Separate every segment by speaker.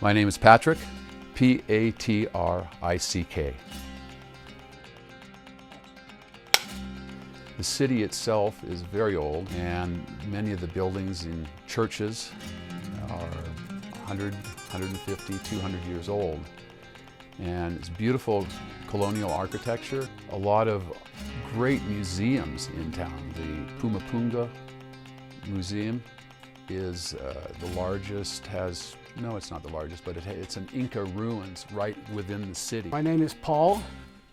Speaker 1: My name is Patrick, P-A-T-R-I-C-K. The city itself is very old, and many of the buildings in churches are 100, 150, 200 years old. And it's beautiful colonial architecture, a lot of great museums in town. The Pumapunga Museum is the largest, no, it's not the largest, but it's an Inca ruins right within the city.
Speaker 2: My name is Paul,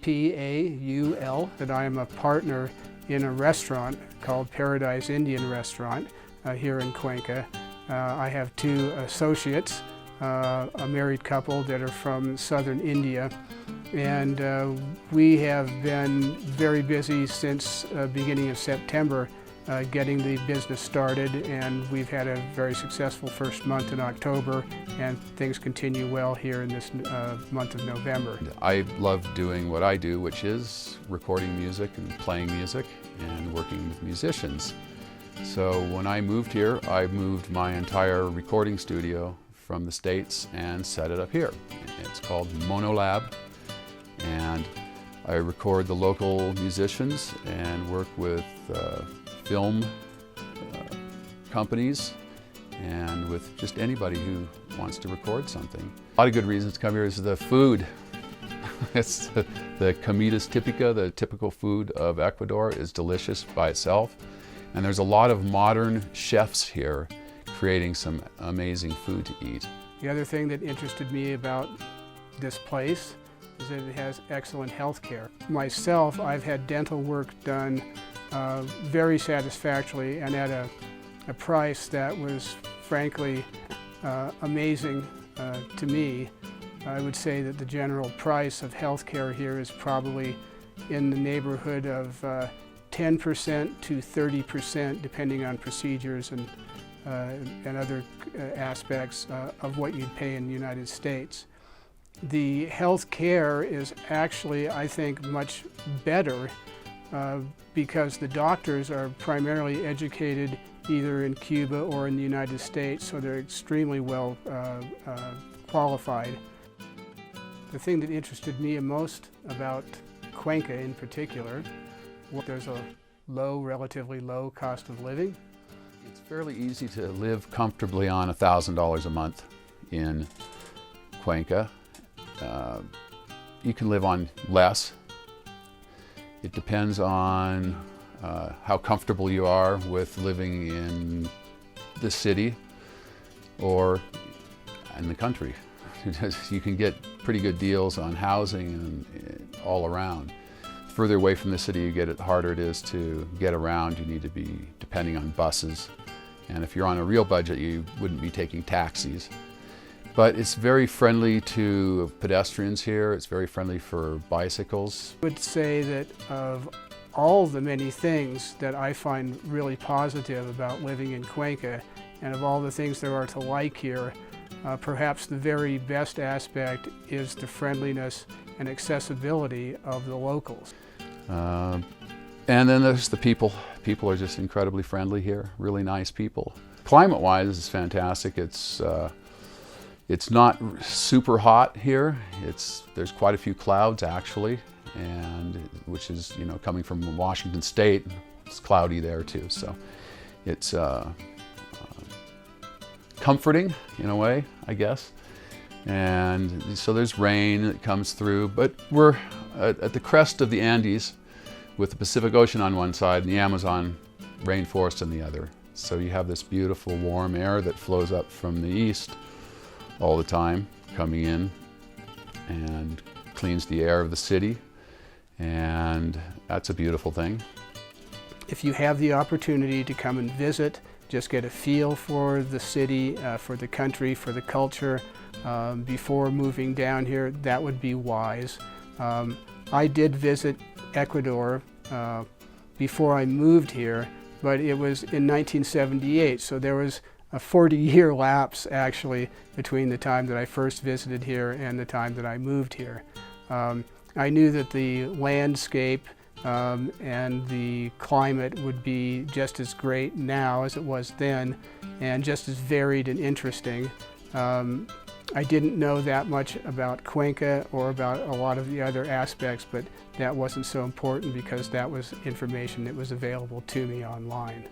Speaker 2: P-A-U-L, and I am a partner in a restaurant called Paradise Indian Restaurant here in Cuenca. I have two associates, a married couple that are from southern India, and we have been very busy since beginning of September getting the business started, and we've had a very successful first month in October, and things continue well here in this month of November.
Speaker 1: I love doing what I do, which is recording music and playing music and working with musicians. So when I moved here, I moved my entire recording studio from the States and set it up here. It's called Monolab, and I record the local musicians and work with film companies and with just anybody who wants to record something. A lot of good reasons to come here is the food. It's the comidas típica, the typical food of Ecuador, is delicious by itself. And there's a lot of modern chefs here creating some amazing food to eat.
Speaker 2: The other thing that interested me about this place is that it has excellent health care. Myself, I've had dental work done very satisfactorily and at a price that was frankly amazing to me. I would say that the general price of health care here is probably in the neighborhood of 10% to 30%, depending on procedures and other aspects of what you'd pay in the United States. The health care is actually, I think, much better because the doctors are primarily educated either in Cuba or in the United States, so they're extremely well qualified. The thing that interested me most about Cuenca in particular, there's a relatively low cost of living.
Speaker 1: It's fairly easy to live comfortably on $1,000 a month in Cuenca. You can live on less. It depends on how comfortable you are with living in the city or in the country. You can get pretty good deals on housing and all around. The further away from the city you get, the harder it is to get around. You need to be depending on buses. And if you're on a real budget, you wouldn't be taking taxis. But it's very friendly to pedestrians here. It's very friendly for bicycles.
Speaker 2: I would say that of all the many things that I find really positive about living in Cuenca, and of all the things there are to like here, perhaps the very best aspect is the friendliness and accessibility of the locals.
Speaker 1: And then there's the people. People are just incredibly friendly here, really nice people. Climate-wise, it's fantastic. It's not super hot here. There's quite a few clouds actually, and which is, you know, coming from Washington State, it's cloudy there too. So it's comforting in a way, I guess. And so there's rain that comes through, but we're at the crest of the Andes with the Pacific Ocean on one side and the Amazon rainforest on the other. So you have this beautiful warm air that flows up from the east all the time, coming in and cleans the air of the city, and that's a beautiful thing.
Speaker 2: If you have the opportunity to come and visit, just get a feel for the city, for the country, for the culture, before moving down here, that would be wise. I did visit Ecuador before I moved here, but it was in 1978, so there was a 40-year lapse actually between the time that I first visited here and the time that I moved here. I knew that the landscape and the climate would be just as great now as it was then, and just as varied and interesting. I didn't know that much about Cuenca or about a lot of the other aspects, but that wasn't so important because that was information that was available to me online.